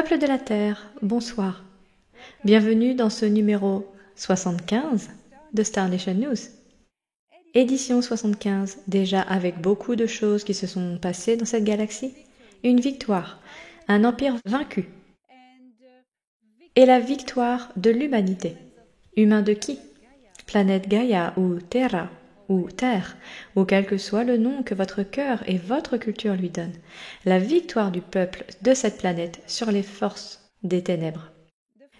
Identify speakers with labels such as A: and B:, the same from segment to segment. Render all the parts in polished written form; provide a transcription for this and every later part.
A: Peuple de la Terre, bonsoir. Bienvenue dans ce numéro 75 de Star Nation News. Édition 75, déjà avec beaucoup de choses qui se sont passées dans cette galaxie. Une victoire, un empire vaincu. Et la victoire de l'humanité. Humain de qui? Planète Gaïa ou Terra ou Terre, ou quel que soit le nom que votre cœur et votre culture lui donnent. La victoire du peuple de cette planète sur les forces des ténèbres.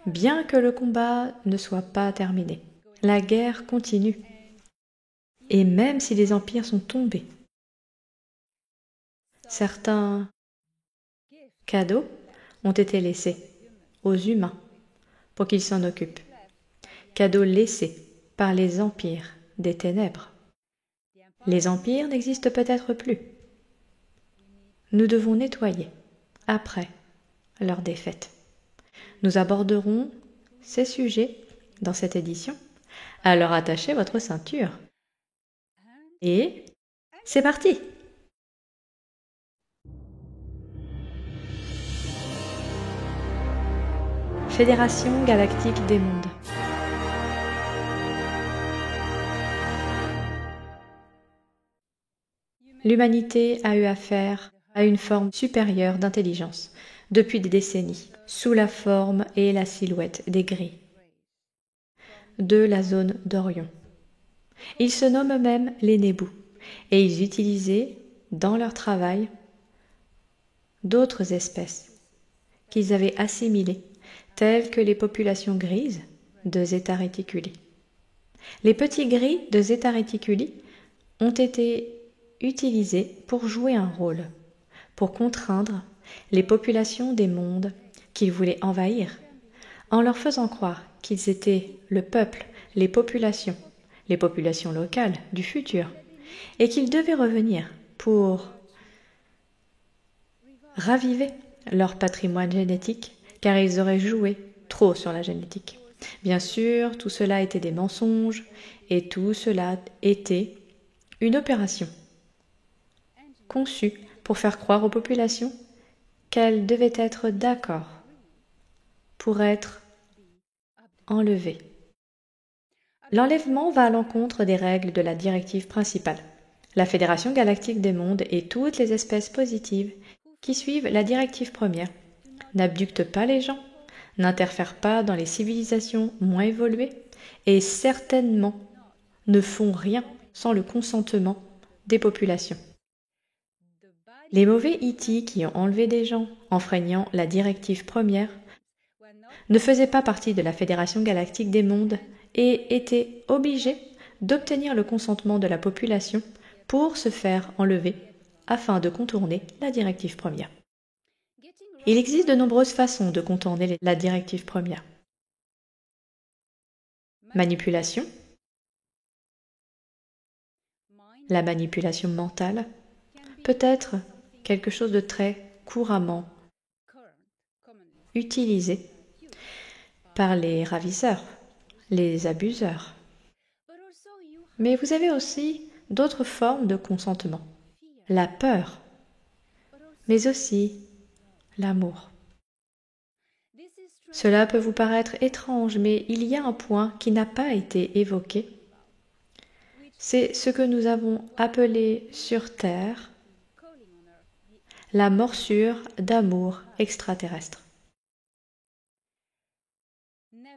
A: Bien que le combat ne soit pas terminé, la guerre continue. Et même si les empires sont tombés, certains cadeaux ont été laissés aux humains pour qu'ils s'en occupent. Cadeaux laissés par les empires des ténèbres. Les empires n'existent peut-être plus. Nous devons nettoyer après leur défaite. Nous aborderons ces sujets dans cette édition. Alors attachez votre ceinture. Et c'est parti! Fédération galactique des mondes. L'humanité a eu affaire à une forme supérieure d'intelligence depuis des décennies, sous la forme et la silhouette des gris de la zone d'Orion. Ils se nomment eux-mêmes les Nébus, et ils utilisaient dans leur travail d'autres espèces qu'ils avaient assimilées, telles que les populations grises de Zeta Reticuli. Les petits gris de Zeta Reticuli ont été utilisés pour jouer un rôle, pour contraindre les populations des mondes qu'ils voulaient envahir, en leur faisant croire qu'ils étaient le peuple, les populations locales du futur, et qu'ils devaient revenir pour raviver leur patrimoine génétique, car ils auraient joué trop sur la génétique. Bien sûr, tout cela était des mensonges, et tout cela était une opération conçue pour faire croire aux populations qu'elles devaient être d'accord pour être enlevées. L'enlèvement va à l'encontre des règles de la directive principale. La Fédération galactique des mondes et toutes les espèces positives qui suivent la directive première n'abductent pas les gens, n'interfèrent pas dans les civilisations moins évoluées et certainement ne font rien sans le consentement des populations. Les mauvais E.T. qui ont enlevé des gens, enfreignant la directive première, ne faisaient pas partie de la Fédération galactique des mondes et étaient obligés d'obtenir le consentement de la population pour se faire enlever afin de contourner la directive première. Il existe de nombreuses façons de contourner la directive première. Manipulation, la manipulation mentale, peut être quelque chose de très couramment utilisé par les ravisseurs, les abuseurs. Mais vous avez aussi d'autres formes de consentement. La peur, mais aussi l'amour. Cela peut vous paraître étrange, mais il y a un point qui n'a pas été évoqué. C'est ce que nous avons appelé sur Terre la morsure d'amour extraterrestre.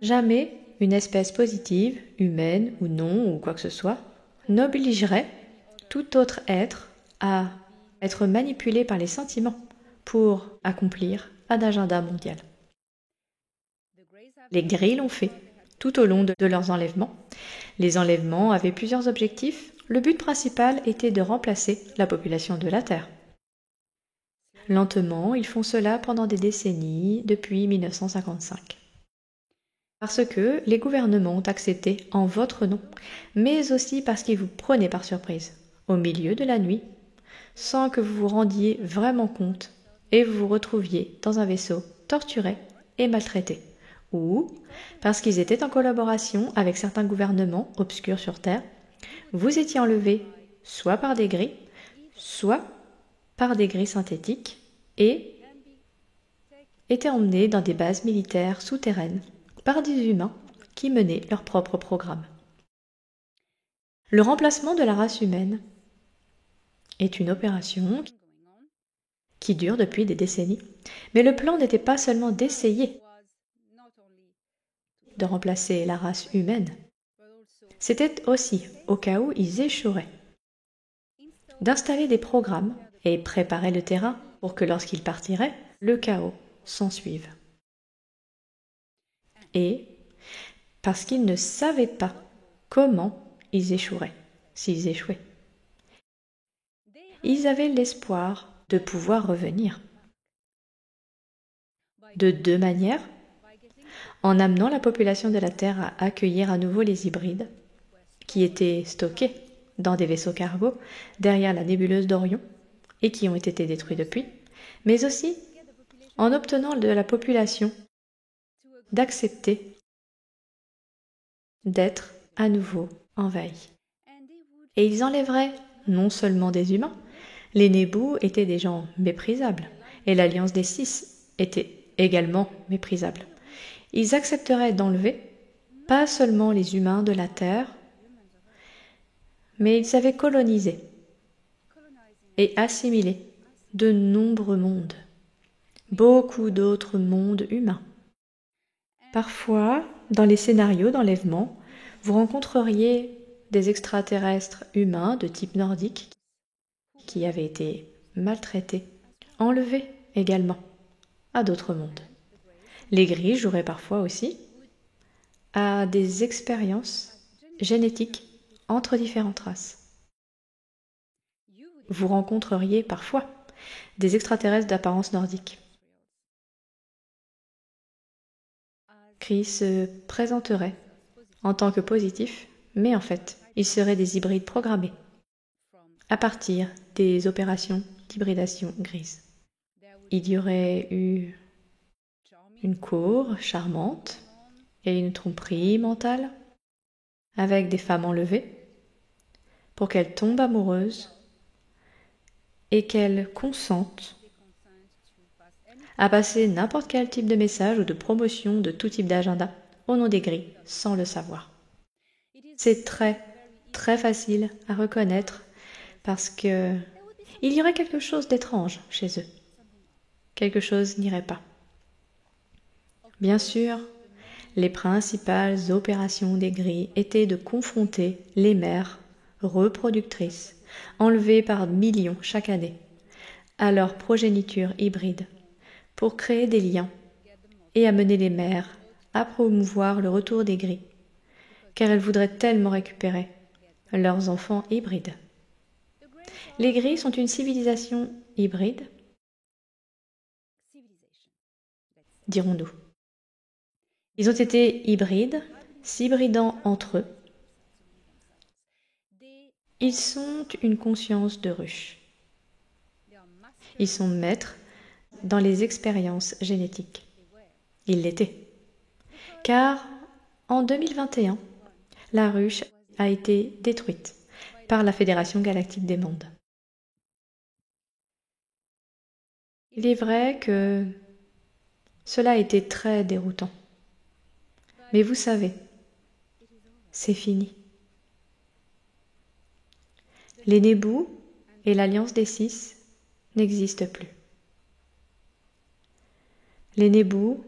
A: Jamais une espèce positive, humaine ou non, ou quoi que ce soit, n'obligerait tout autre être à être manipulé par les sentiments pour accomplir un agenda mondial. Les grilles l'ont fait tout au long de leurs enlèvements. Les enlèvements avaient plusieurs objectifs. Le but principal était de remplacer la population de la Terre. Lentement, ils font cela pendant des décennies, depuis 1955. Parce que les gouvernements ont accepté en votre nom, mais aussi parce qu'ils vous prenaient par surprise, au milieu de la nuit, sans que vous vous rendiez vraiment compte et vous vous retrouviez dans un vaisseau torturé et maltraité. Ou parce qu'ils étaient en collaboration avec certains gouvernements obscurs sur Terre, vous étiez enlevé soit par des gris, soit par des gris synthétiques et étaient emmenés dans des bases militaires souterraines par des humains qui menaient leur propre programme. Le remplacement de la race humaine est une opération qui dure depuis des décennies, mais le plan n'était pas seulement d'essayer de remplacer la race humaine, c'était aussi, au cas où ils échoueraient, d'installer des programmes et préparer le terrain pour que lorsqu'ils partiraient, le chaos s'ensuive. Et parce qu'ils ne savaient pas comment ils échoueraient, s'ils échouaient. Ils avaient l'espoir de pouvoir revenir. De deux manières, en amenant la population de la Terre à accueillir à nouveau les hybrides, qui étaient stockés dans des vaisseaux cargo derrière la nébuleuse d'Orion et qui ont été détruits depuis, mais aussi en obtenant de la population d'accepter d'être à nouveau envahis. Et ils enlèveraient non seulement des humains, les Nébous étaient des gens méprisables, et l'Alliance des Six était également méprisable. Ils accepteraient d'enlever pas seulement les humains de la Terre, mais ils avaient colonisé et assimilé de nombreux mondes, beaucoup d'autres mondes humains. Parfois, dans les scénarios d'enlèvement, vous rencontreriez des extraterrestres humains de type nordique qui avaient été maltraités, enlevés également à d'autres mondes. Les gris joueraient parfois aussi à des expériences génétiques entre différentes races. Vous rencontreriez parfois des extraterrestres d'apparence nordique qui se présenteraient en tant que positifs, mais en fait, ils seraient des hybrides programmés à partir des opérations d'hybridation grise. Il y aurait eu une cour charmante et une tromperie mentale avec des femmes enlevées pour qu'elles tombent amoureuses et qu'elles consentent à passer n'importe quel type de message ou de promotion de tout type d'agenda au nom des gris sans le savoir. C'est très très facile à reconnaître parce que il y aurait quelque chose d'étrange chez eux. Quelque chose n'irait pas. Bien sûr, les principales opérations des gris étaient de confronter les mères reproductrices, enlevées par millions chaque année, à leur progéniture hybride, pour créer des liens et amener les mères à promouvoir le retour des gris, car elles voudraient tellement récupérer leurs enfants hybrides. Les gris sont une civilisation hybride, dirons-nous. Ils ont été hybrides, s'hybridant entre eux. Ils sont une conscience de ruche. Ils sont maîtres dans les expériences génétiques. Ils l'étaient. Car en 2021, la ruche a été détruite par la Fédération galactique des mondes. Il est vrai que cela a été très déroutant. Mais vous savez, c'est fini. Les Nébous et l'Alliance des Six n'existent plus. Les Nébous,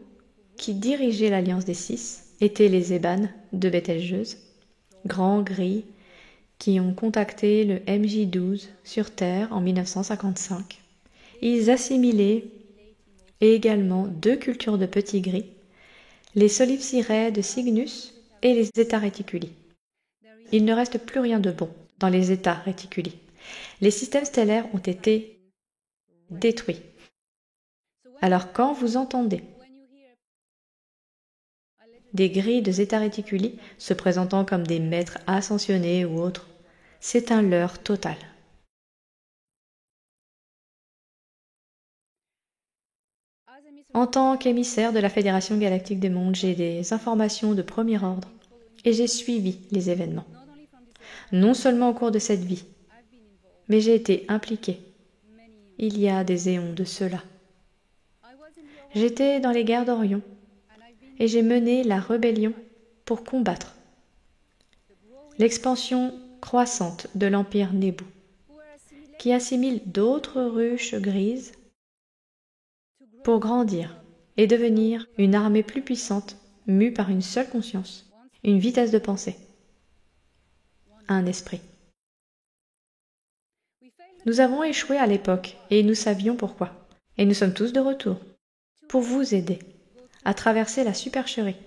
A: qui dirigeaient l'Alliance des Six, étaient les Ébanes de Bételgeuse, grands gris qui ont contacté le MJ-12 sur Terre en 1955. Ils assimilaient également deux cultures de petits gris, les Solipsirae de Cygnus et les Zeta Reticuli. Il ne reste plus rien de bon dans les Zeta Reticuli. Les systèmes stellaires ont été détruits. Alors quand vous entendez des grilles de Zeta Reticuli se présentant comme des maîtres ascensionnés ou autres, c'est un leurre total. En tant qu'émissaire de la Fédération galactique des mondes, j'ai des informations de premier ordre et j'ai suivi les événements. Non seulement au cours de cette vie, mais j'ai été impliqué il y a des éons de cela J'étais dans les guerres d'Orion et j'ai mené la rébellion pour combattre l'expansion croissante de l'empire Nebu, qui assimile d'autres ruches grises pour grandir et devenir une armée plus puissante, mue par une seule conscience, une vitesse de pensée, un esprit. Nous avons échoué à l'époque et nous savions pourquoi. Et nous sommes tous de retour pour vous aider à traverser la supercherie,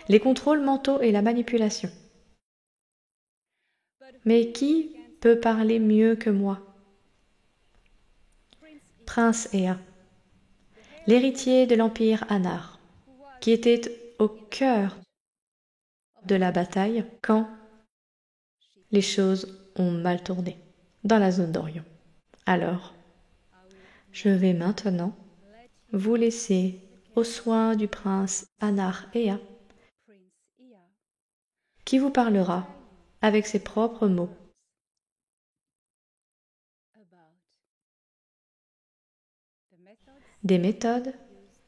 A: les contrôles mentaux et la manipulation. Mais qui peut parler mieux que moi? Prince Ea, l'héritier de l'empire Anar, qui était au cœur de la bataille quand les choses ont mal tourné dans la zone d'Orion. Alors, je vais maintenant vous laisser aux soins du prince Anar Ea, qui vous parlera avec ses propres mots des méthodes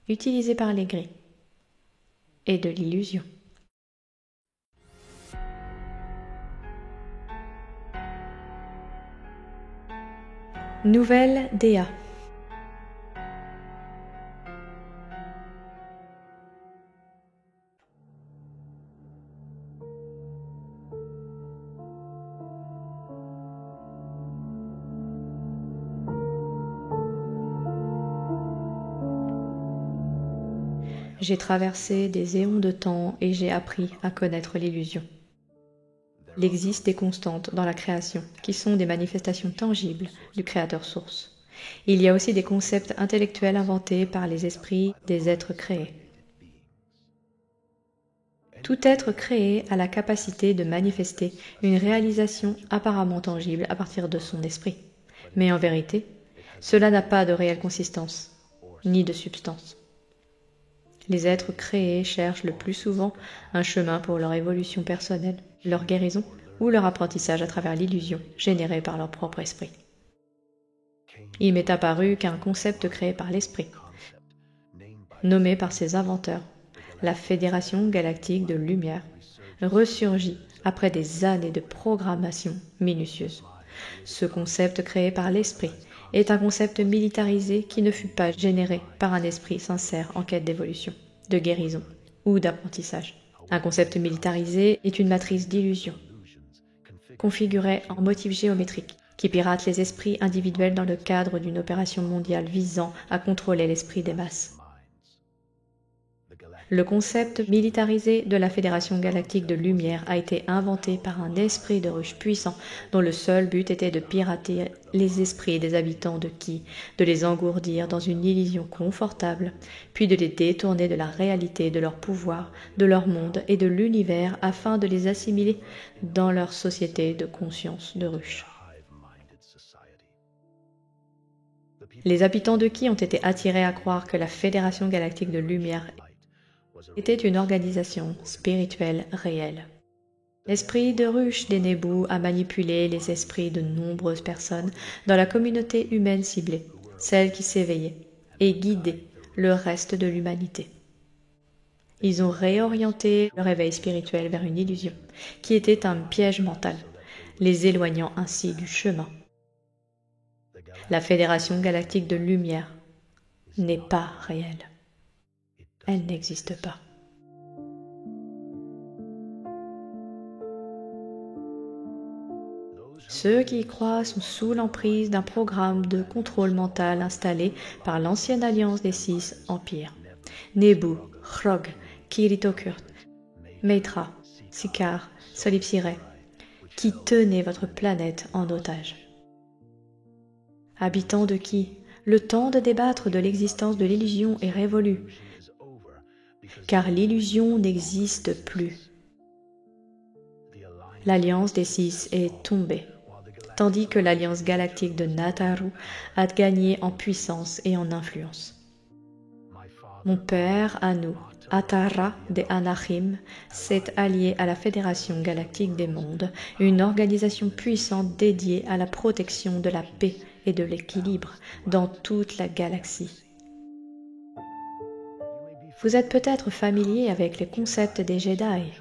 A: utilisées par les gris et de l'illusion. Nouvelle Dea. J'ai traversé des éons de temps et j'ai appris à connaître l'illusion. Il existe des constantes dans la création qui sont des manifestations tangibles du Créateur Source. Il y a aussi des concepts intellectuels inventés par les esprits des êtres créés. Tout être créé a la capacité de manifester une réalisation apparemment tangible à partir de son esprit. Mais en vérité, cela n'a pas de réelle consistance, ni de substance. Les êtres créés cherchent le plus souvent un chemin pour leur évolution personnelle, leur guérison ou leur apprentissage à travers l'illusion générée par leur propre esprit. Il m'est apparu qu'un concept créé par l'esprit, nommé par ses inventeurs, la Fédération Galactique de Lumière, ressurgit après des années de programmation minutieuse. Ce concept créé par l'esprit est un concept militarisé qui ne fut pas généré par un esprit sincère en quête d'évolution, de guérison ou d'apprentissage. Un concept militarisé est une matrice d'illusion, configurée en motifs géométriques, qui pirate les esprits individuels dans le cadre d'une opération mondiale visant à contrôler l'esprit des masses. Le concept militarisé de la Fédération Galactique de Lumière a été inventé par un esprit de ruche puissant dont le seul but était de pirater les esprits des habitants de Ki, de les engourdir dans une illusion confortable, puis de les détourner de la réalité de leur pouvoir, de leur monde et de l'univers afin de les assimiler dans leur société de conscience de ruche. Les habitants de Ki ont été attirés à croire que la Fédération Galactique de Lumière était une organisation spirituelle réelle. L'esprit de ruche des Nebu a manipulé les esprits de nombreuses personnes dans la communauté humaine ciblée, celle qui s'éveillait, et guidé le reste de l'humanité. Ils ont réorienté le réveil spirituel vers une illusion, qui était un piège mental, les éloignant ainsi du chemin. La Fédération Galactique de Lumière n'est pas réelle. Elle n'existe pas. Ceux qui y croient sont sous l'emprise d'un programme de contrôle mental installé par l'ancienne alliance des 6 empires. Nebu, Chrog, Kiritokurt, Maitra, Sikaar, Solipsire, qui tenaient votre planète en otage. Habitants de Ki, le temps de débattre de l'existence de l'illusion est révolu, car l'illusion n'existe plus. L'alliance des 6 est tombée, tandis que l'alliance galactique de Nataru a gagné en puissance et en influence. Mon père, Anu, Atara des Anachim, s'est allié à la Fédération Galactique des Mondes, une organisation puissante dédiée à la protection de la paix et de l'équilibre dans toute la galaxie. Vous êtes peut-être familier avec les concepts des Jedi,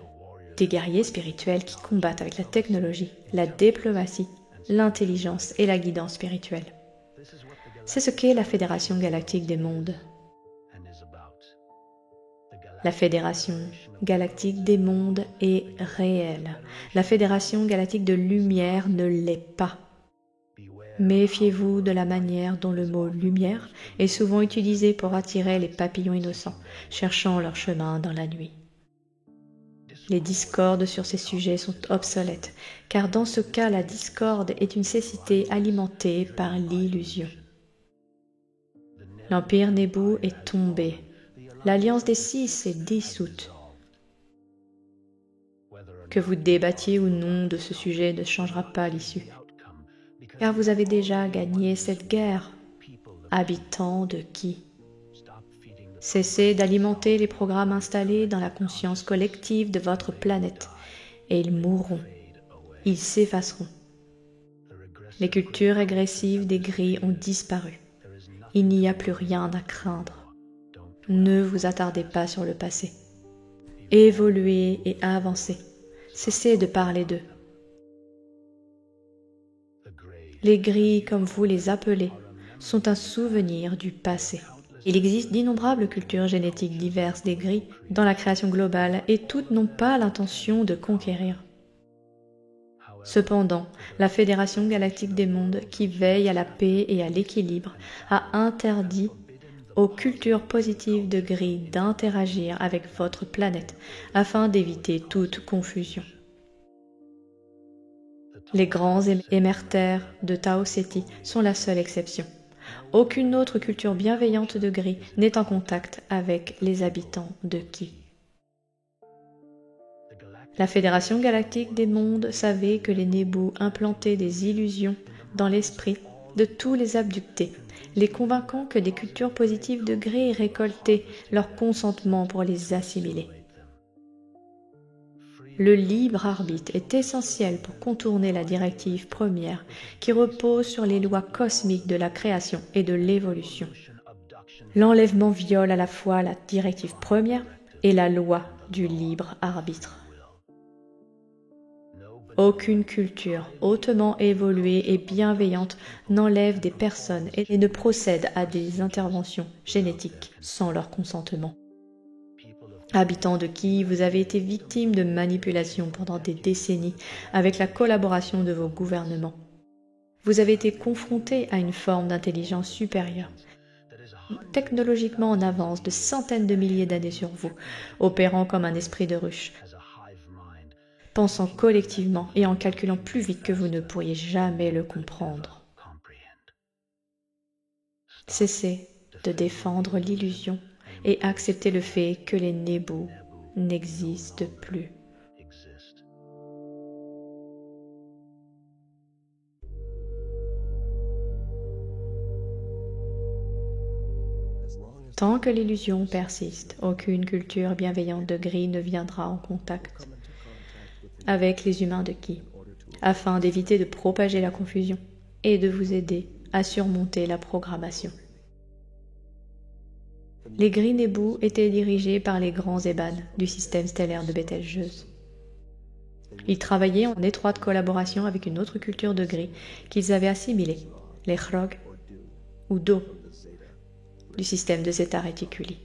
A: des guerriers spirituels qui combattent avec la technologie, la diplomatie, l'intelligence et la guidance spirituelle. C'est ce qu'est la Fédération Galactique des Mondes. La Fédération Galactique des Mondes est réelle. La Fédération Galactique de Lumière ne l'est pas. Méfiez-vous de la manière dont le mot « lumière » est souvent utilisé pour attirer les papillons innocents, cherchant leur chemin dans la nuit. Les discordes sur ces sujets sont obsolètes, car dans ce cas, la discorde est une cécité alimentée par l'illusion. L'Empire Nébou est tombé. L'Alliance des Six s'est dissoute. Que vous débattiez ou non de ce sujet ne changera pas l'issue, car vous avez déjà gagné cette guerre. Habitants de qui? Cessez d'alimenter les programmes installés dans la conscience collective de votre planète, et ils mourront. Ils s'effaceront. Les cultures régressives des grilles ont disparu. Il n'y a plus rien à craindre. Ne vous attardez pas sur le passé. Évoluez et avancez. Cessez de parler d'eux. Les grilles, comme vous les appelez, sont un souvenir du passé. Il existe d'innombrables cultures génétiques diverses des grilles dans la création globale et toutes n'ont pas l'intention de conquérir. Cependant, la Fédération Galactique des Mondes, qui veille à la paix et à l'équilibre, a interdit aux cultures positives de gris d'interagir avec votre planète afin d'éviter toute confusion. Les grands émertères de Tao Ceti sont la seule exception. Aucune autre culture bienveillante de gris n'est en contact avec les habitants de Ki. La Fédération Galactique des Mondes savait que les Nébus implantaient des illusions dans l'esprit de tous les abductés, les convainquant que des cultures positives de gris récoltaient leur consentement pour les assimiler. Le libre arbitre est essentiel pour contourner la directive première qui repose sur les lois cosmiques de la création et de l'évolution. L'enlèvement viole à la fois la directive première et la loi du libre arbitre. Aucune culture hautement évoluée et bienveillante n'enlève des personnes et ne procède à des interventions génétiques sans leur consentement. Habitants de qui vous avez été victimes de manipulations pendant des décennies avec la collaboration de vos gouvernements. Vous avez été confrontés à une forme d'intelligence supérieure, technologiquement en avance de centaines de milliers d'années sur vous, opérant comme un esprit de ruche, pensant collectivement et en calculant plus vite que vous ne pourriez jamais le comprendre. Cessez de défendre l'illusion et acceptez le fait que les Nébus n'existent plus. Tant que l'illusion persiste, aucune culture bienveillante de gris ne viendra en contact avec les humains de Ki, afin d'éviter de propager la confusion et de vous aider à surmonter la programmation. Les gris Nébus étaient dirigés par les grands Eban du système stellaire de Bételgeuse. Ils travaillaient en étroite collaboration avec une autre culture de gris qu'ils avaient assimilée, les Chrog ou Do du système de Zeta Reticuli.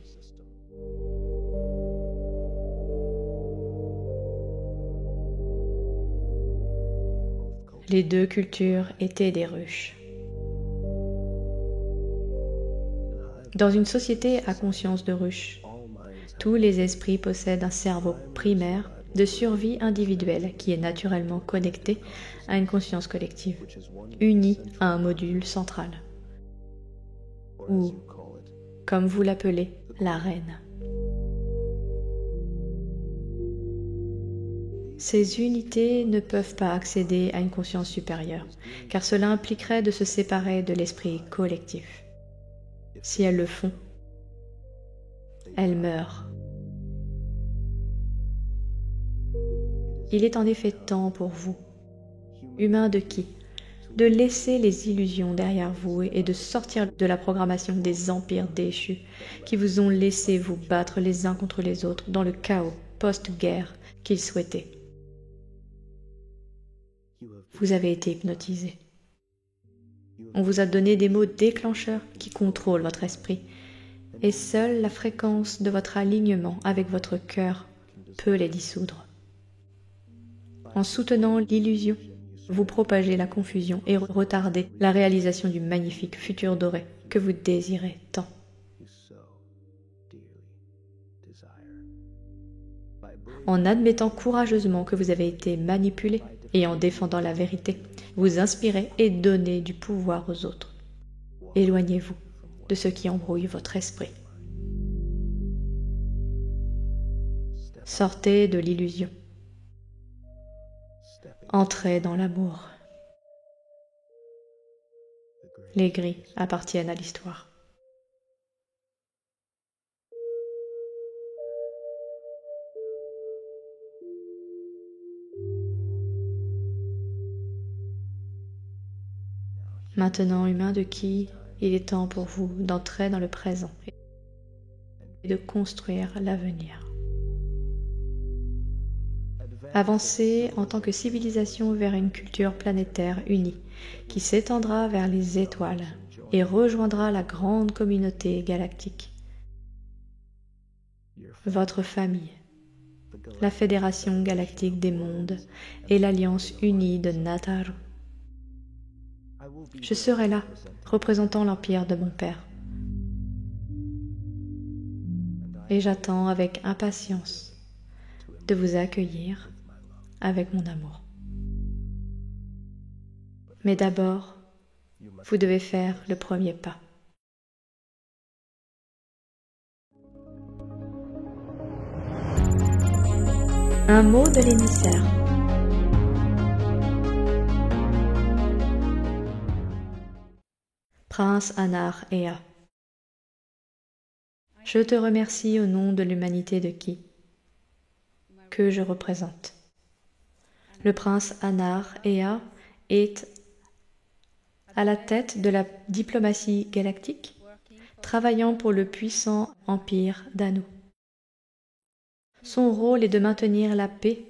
A: Les deux cultures étaient des ruches. Dans une société à conscience de ruche, tous les esprits possèdent un cerveau primaire de survie individuelle qui est naturellement connecté à une conscience collective, unie à un module central, ou, comme vous l'appelez, la reine. Ces unités ne peuvent pas accéder à une conscience supérieure, car cela impliquerait de se séparer de l'esprit collectif. Si elles le font, elles meurent. Il est en effet temps pour vous, humains de Ki, de laisser les illusions derrière vous et de sortir de la programmation des empires déchus qui vous ont laissé vous battre les uns contre les autres dans le chaos post-guerre qu'ils souhaitaient. Vous avez été hypnotisé. On vous a donné des mots déclencheurs qui contrôlent votre esprit et seule la fréquence de votre alignement avec votre cœur peut les dissoudre. En soutenant l'illusion, vous propagez la confusion et retardez la réalisation du magnifique futur doré que vous désirez tant. En admettant courageusement que vous avez été manipulé et en défendant la vérité, vous inspirez et donnez du pouvoir aux autres. Éloignez-vous de ce qui embrouille votre esprit. Sortez de l'illusion. Entrez dans l'amour. Les gris appartiennent à l'histoire. Maintenant, humain de qui il est temps pour vous d'entrer dans le présent et de construire l'avenir. Avancez en tant que civilisation vers une culture planétaire unie qui s'étendra vers les étoiles et rejoindra la grande communauté galactique. Votre famille, la Fédération galactique des mondes et l'Alliance unie de Nataru. Je serai là, représentant l'empire de mon père. Et j'attends avec impatience de vous accueillir avec mon amour. Mais d'abord, vous devez faire le premier pas. Un mot de l'émissaire. Prince Anar Ea. Je te remercie au nom de l'humanité de qui que je représente. Le prince Anar Ea est à la tête de la diplomatie galactique, travaillant pour le puissant empire d'Anu. Son rôle est de maintenir la paix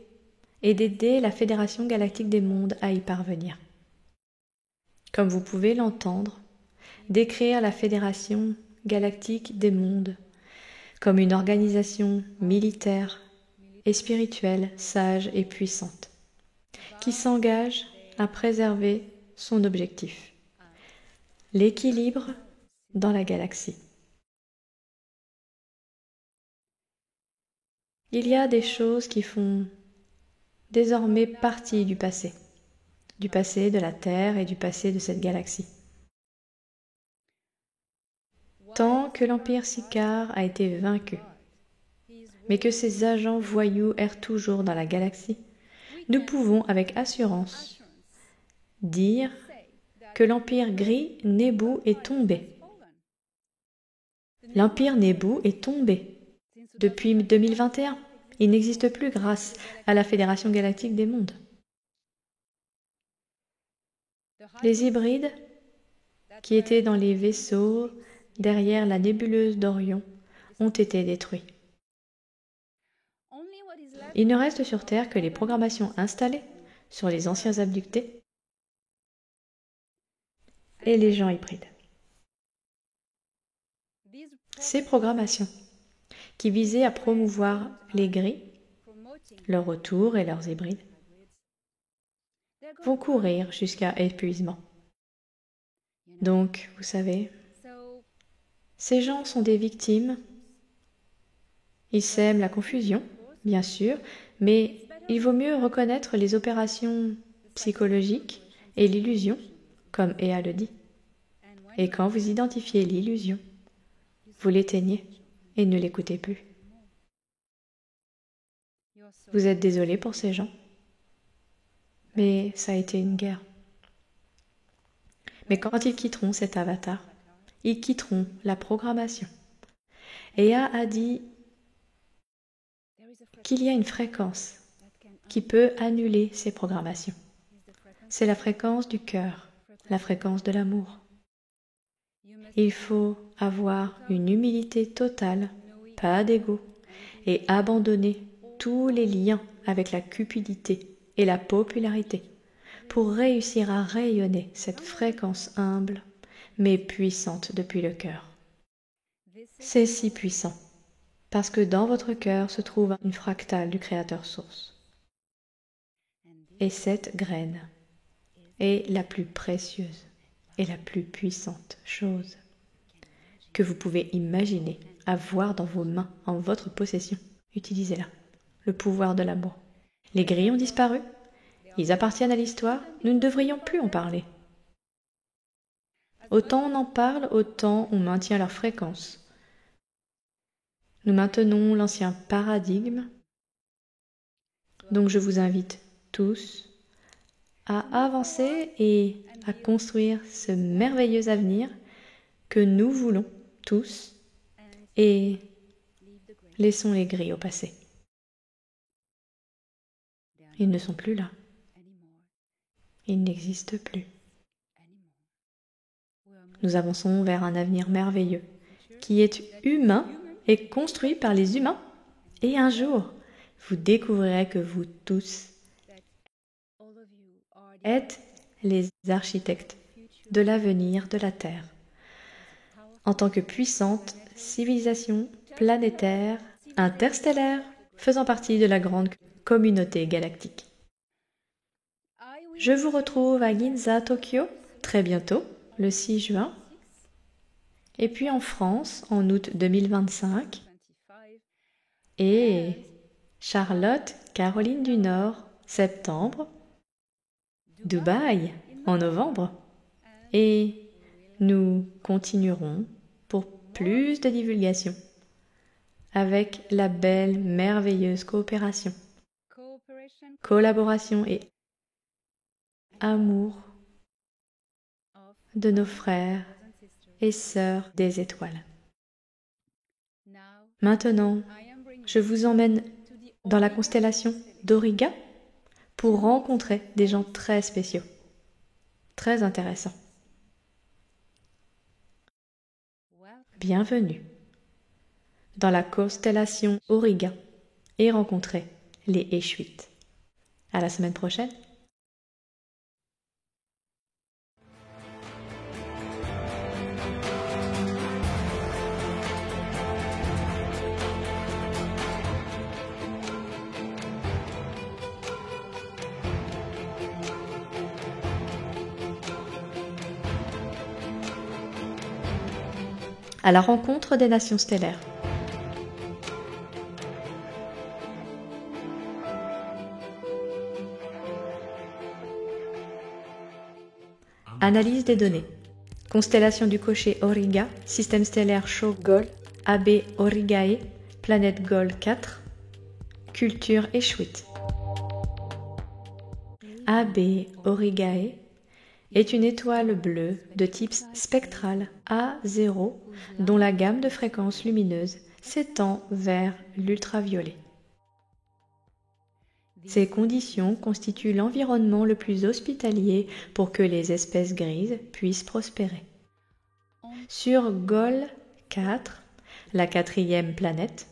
A: et d'aider la Fédération galactique des mondes à y parvenir. Comme vous pouvez l'entendre, décrire la Fédération galactique des mondes comme une organisation militaire et spirituelle, sage et puissante, qui s'engage à préserver son objectif, l'équilibre dans la galaxie. Il y a des choses qui font désormais partie du passé de la Terre et du passé de cette galaxie. Tant que l'Empire Siccar a été vaincu, mais que ses agents voyous errent toujours dans la galaxie, nous pouvons avec assurance dire que l'Empire gris Nebu est tombé. L'Empire Nebu est tombé. Depuis 2021, il n'existe plus grâce à la Fédération galactique des mondes. Les hybrides qui étaient dans les vaisseaux derrière la nébuleuse d'Orion ont été détruits. Il ne reste sur Terre que les programmations installées sur les anciens abductés et les gens hybrides. Ces programmations, qui visaient à promouvoir les gris, leur retour et leurs hybrides, vont courir jusqu'à épuisement. Donc, vous savez, ces gens sont des victimes. Ils sèment la confusion, bien sûr, mais il vaut mieux reconnaître les opérations psychologiques et l'illusion, comme Ea le dit. Et quand vous identifiez l'illusion, vous l'éteignez et ne l'écoutez plus. Vous êtes désolé pour ces gens, mais ça a été une guerre. Mais quand ils quitteront cet avatar, ils quitteront la programmation. Ea a dit qu'il y a une fréquence qui peut annuler ces programmations. C'est la fréquence du cœur la fréquence de l'amour. Il faut avoir une humilité totale, pas d'ego, et abandonner tous les liens avec la cupidité et la popularité pour réussir à rayonner cette fréquence humble mais puissante depuis le cœur. C'est si puissant parce que dans votre cœur se trouve une fractale du Créateur Source. Et cette graine est la plus précieuse et la plus puissante chose que vous pouvez imaginer avoir dans vos mains, en votre possession. Utilisez-la, le pouvoir de l'amour. Les grilles ont disparu, ils appartiennent à l'histoire, nous ne devrions plus en parler. Autant on en parle, autant on maintient leur fréquence. Nous maintenons l'ancien paradigme, donc je vous invite tous à avancer et à construire ce merveilleux avenir que nous voulons tous et laissons les grilles au passé. Ils ne sont plus là. Ils n'existent plus. Nous avançons vers un avenir merveilleux qui est humain et construit par les humains. Et un jour, vous découvrirez que vous tous êtes les architectes de l'avenir de la Terre. En tant que puissante civilisation planétaire, interstellaire, faisant partie de la grande communauté galactique. Je vous retrouve à Ginza, Tokyo, très bientôt, le 6 juin, et puis en France, en août 2025, et Charlotte, Caroline du Nord, septembre, Dubaï, en novembre, et nous continuerons pour plus de divulgation avec la belle, merveilleuse coopération, collaboration et amour de nos frères et sœurs des étoiles. Maintenant, je vous emmène dans la constellation d'Auriga pour rencontrer des gens très spéciaux, très intéressants. Bienvenue dans la constellation Auriga et rencontrer les Échuites. À la semaine prochaine. À la rencontre des nations stellaires. Analyse des données. Constellation du cocher Auriga, système stellaire Chau-Gol, AB Aurigae, planète Gol 4, culture Échuite. AB Aurigae est une étoile bleue de type spectral A0 dont la gamme de fréquences lumineuses s'étend vers l'ultraviolet. Ces conditions constituent l'environnement le plus hospitalier pour que les espèces grises puissent prospérer. Sur Gol 4, la 4e planète,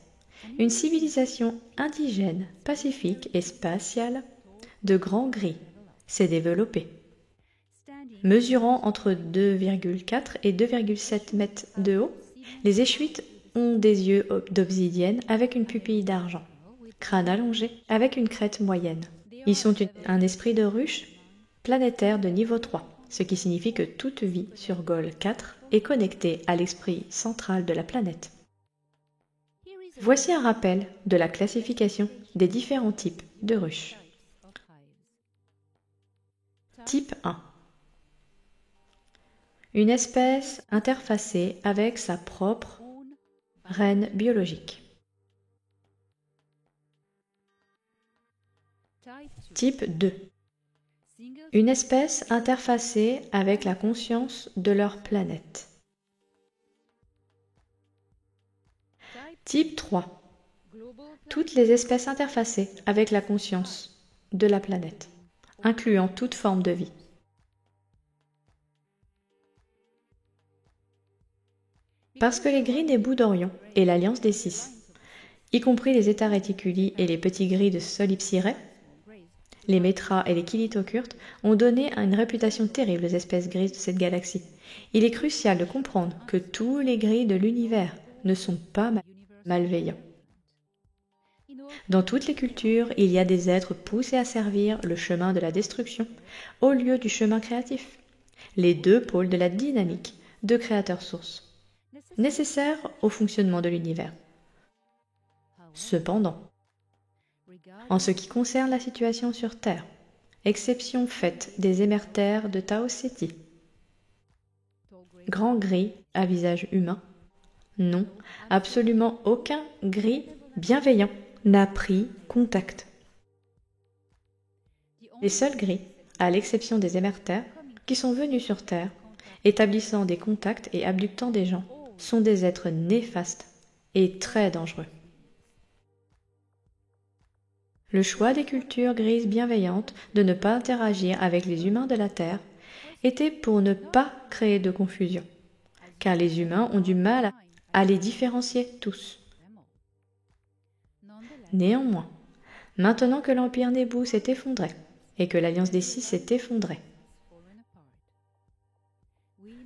A: une civilisation indigène, pacifique et spatiale de grands gris s'est développée. Mesurant entre 2,4 et 2,7 mètres de haut, les Échuites ont des yeux d'obsidienne avec une pupille d'argent, crâne allongé avec une crête moyenne. Ils sont un esprit de ruche planétaire de niveau 3, ce qui signifie que toute vie sur Gol 4 est connectée à l'esprit central de la planète. Voici un rappel de la classification des différents types de ruches. Type 1. Une espèce interfacée avec sa propre reine biologique. Type 2. Une espèce interfacée avec la conscience de leur planète. Type 3. Toutes les espèces interfacées avec la conscience de la planète, incluant toute forme de vie. Parce que les gris des bouts d'Orion et l'Alliance des Six, y compris les Eta Reticuli et les petits gris de Solipsirae, les Métras et les Kilitocurtes, ont donné une réputation terrible aux espèces grises de cette galaxie. Il est crucial de comprendre que tous les gris de l'univers ne sont pas malveillants. Dans toutes les cultures, il y a des êtres poussés à servir le chemin de la destruction au lieu du chemin créatif, les deux pôles de la dynamique de créateur-source, nécessaires au fonctionnement de l'univers. Cependant, en ce qui concerne la situation sur Terre, exception faite des émertères de Tau Ceti, grand gris à visage humain, non, absolument aucun gris bienveillant n'a pris contact. Les seuls gris, à l'exception des émertères, qui sont venus sur Terre, établissant des contacts et abductant des gens, sont des êtres néfastes et très dangereux. Le choix des cultures grises bienveillantes de ne pas interagir avec les humains de la Terre était pour ne pas créer de confusion, car les humains ont du mal à les différencier tous. Néanmoins, maintenant que l'Empire Nebu s'est effondré et que l'Alliance des Six s'est effondrée,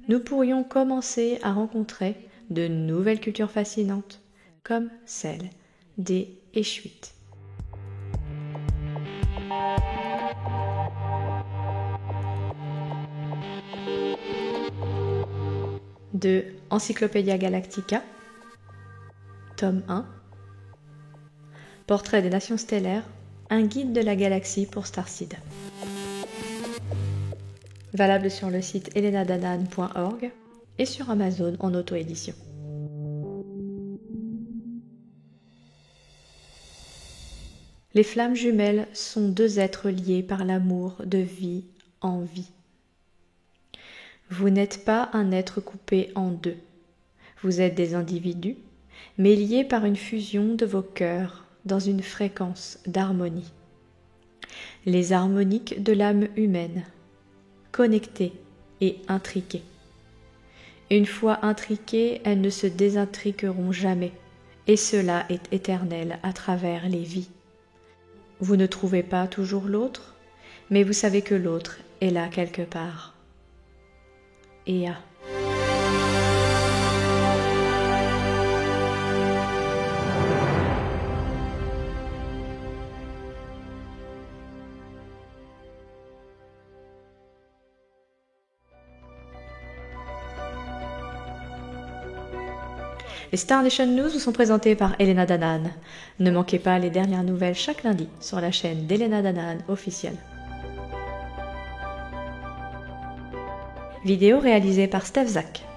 A: nous pourrions commencer à rencontrer de nouvelles cultures fascinantes, comme celle des Échuites. De Encyclopædia Galactica, tome 1, Portrait des nations stellaires, un guide de la galaxie pour Starseed. Valable sur le site elenadanan.org et sur Amazon en auto-édition. Les flammes jumelles sont deux êtres liés par l'amour de vie en vie. Vous n'êtes pas un être coupé en deux. Vous êtes des individus, mais liés par une fusion de vos cœurs dans une fréquence d'harmonie. Les harmoniques de l'âme humaine, connectées et intriquées. Une fois intriquées, elles ne se désintriqueront jamais, et cela est éternel à travers les vies. Vous ne trouvez pas toujours l'autre, mais vous savez que l'autre est là quelque part. Ea. Les Star Nation News vous sont présentés par Elena Danan. Ne manquez pas les dernières nouvelles chaque lundi sur la chaîne d'Elena Danan officielle. Vidéo réalisée par Steph Zak.